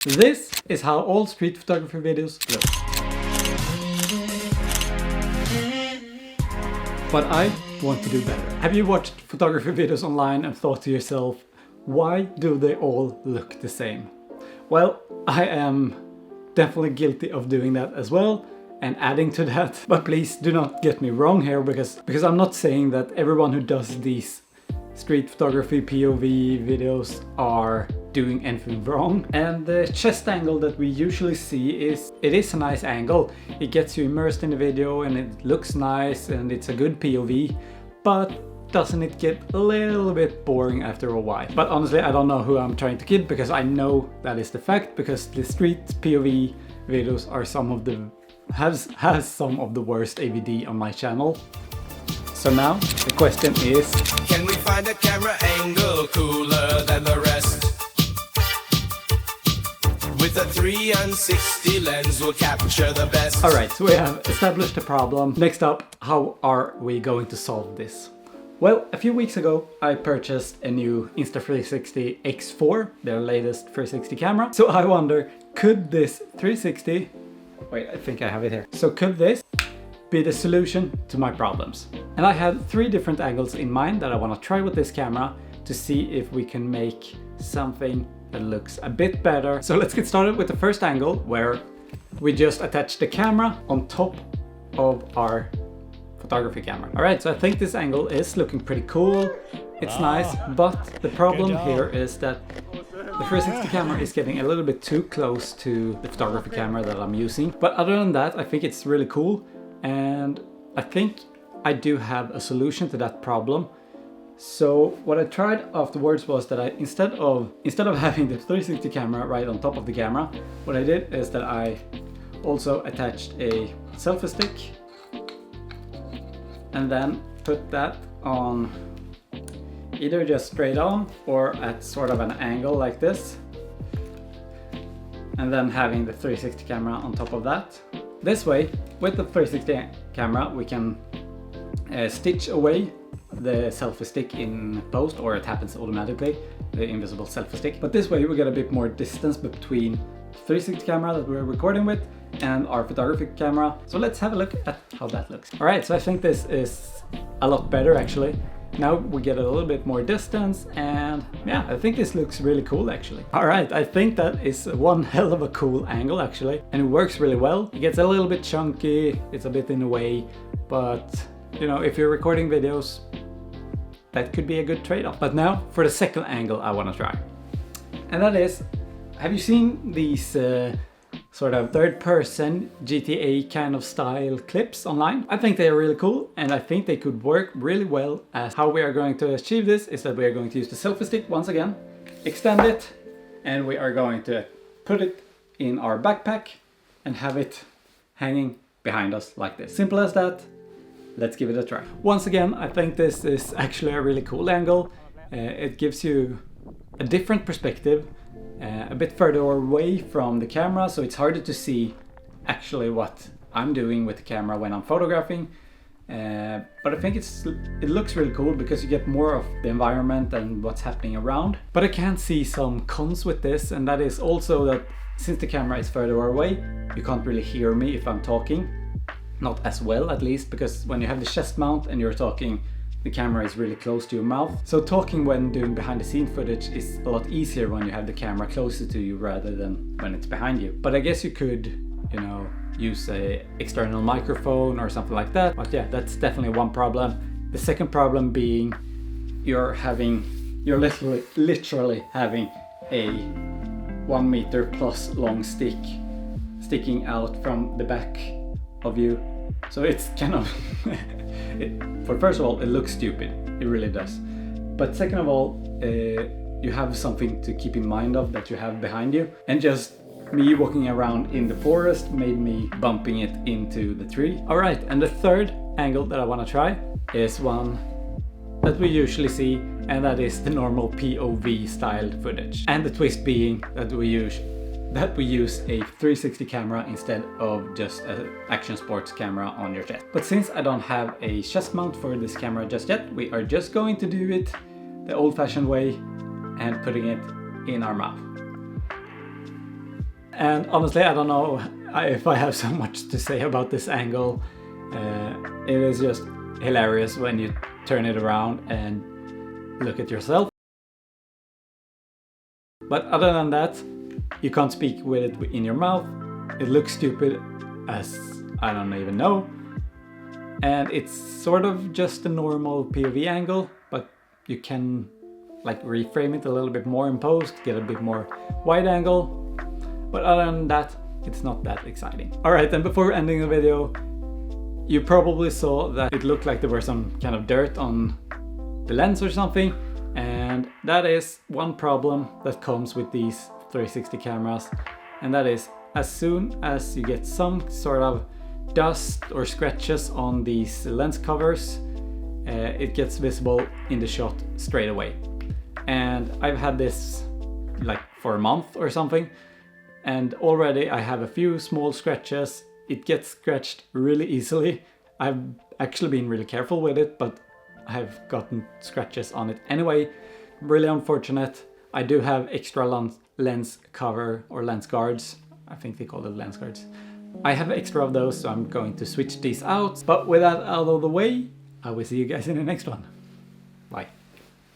This is how all street photography videos look. But I want to do better. Have you watched photography videos online and thought to yourself, why do they all look the same? Well, I am definitely guilty of doing that as well and adding to that. But please do not get me wrong here, because I'm not saying that everyone who does these street photography POV videos are doing anything wrong. And the chest angle that we usually see is a nice angle. It gets you immersed in the video and it looks nice and it's a good POV, but doesn't it get a little bit boring after a while? But honestly, I don't know who I'm trying to kid, because I know that is the fact, because the street POV videos are some of the has some of the worst AVD on my channel. So now the question is, can we find a camera angle cooler than the rest? With a 360 lens we'll capture the best. Alright, so we have established the problem. Next up, how are we going to solve this? Well, a few weeks ago I purchased a new Insta360 X4, their latest 360 camera. So I wonder, could this 360... Wait, I think I have it here. So could this be the solution to my problems? And I had 3 different angles in mind that I want to try with this camera to see if we can make something that looks a bit better. So let's get started with the first angle, where we just attach the camera on top of our photography camera. Alright, so I think this angle is looking pretty cool. It's nice, but the problem here is that the 360 camera is getting a little bit too close to the photography camera that I'm using. But other than that, I think it's really cool, and I think I do have a solution to that problem. So what I tried afterwards was that instead of having the 360 camera right on top of the camera, what I did is that I also attached a selfie stick and then put that on either just straight on or at sort of an angle like this, and then having the 360 camera on top of that. This way, with the 360 camera, we can stitch away the selfie stick in post, or it happens automatically, the invisible selfie stick. But this way we get a bit more distance between the 360 camera that we're recording with and our photography camera. So let's have a look at how that looks. Alright, so I think this is a lot better actually. Now we get a little bit more distance, and yeah, I think this looks really cool actually. Alright, I think that is one hell of a cool angle actually, and it works really well. It gets a little bit chunky, it's a bit in the way, but you know, if you're recording videos, that could be a good trade-off. But now for the second angle I want to try. And that is, have you seen these sort of third-person GTA kind of style clips online? I think they are really cool, and I think they could work really well. As how we are going to achieve this is that we are going to use the selfie stick once again, extend it, and we are going to put it in our backpack and have it hanging behind us like this. Simple as that. Let's give it a try. Once again, I think this is actually a really cool angle. It gives you a different perspective, a bit further away from the camera, so it's harder to see actually what I'm doing with the camera when I'm photographing. But I think it looks really cool because you get more of the environment and what's happening around. But I can see some cons with this, and that is also that since the camera is further away, you can't really hear me if I'm talking. Not as well, at least, because when you have the chest mount and you're talking, the camera is really close to your mouth. So talking when doing behind the scene footage is a lot easier when you have the camera closer to you rather than when it's behind you. But I guess you could, you know, use a external microphone or something like that. But yeah, that's definitely one problem. The second problem being you're literally having a 1 meter plus long stick sticking out from the back of you. So it's kind of first of all, it looks stupid, it really does. But second of all, you have something to keep in mind of that you have behind you, and just me walking around in the forest made me bumping it into the tree. Alright, and the third angle that I want to try is one that we usually see, and that is the normal POV styled footage. And the twist being that we use a 360 camera instead of just an action sports camera on your chest. But since I don't have a chest mount for this camera just yet, we are just going to do it the old-fashioned way and putting it in our mouth. And honestly, I don't know if I have so much to say about this angle. It is just hilarious when you turn it around and look at yourself. But other than that, you can't speak with it in your mouth. It looks stupid as I don't even know. And it's sort of just a normal POV angle, but you can like reframe it a little bit more in post, get a bit more wide angle. But other than that, it's not that exciting. Alright, and before ending the video, you probably saw that it looked like there was some kind of dirt on the lens or something. And that is one problem that comes with these 360 cameras. And that is, as soon as you get some sort of dust or scratches on these lens covers, it gets visible in the shot straight away. And I've had this like for a month or something, and already I have a few small scratches. It gets scratched really easily. I've actually been really careful with it, but I've gotten scratches on it anyway. Really unfortunate. I do have extra lens cover or lens guards. I think they call it lens guards. I have extra of those, so I'm going to switch these out. But with that out of the way, I will see you guys in the next one.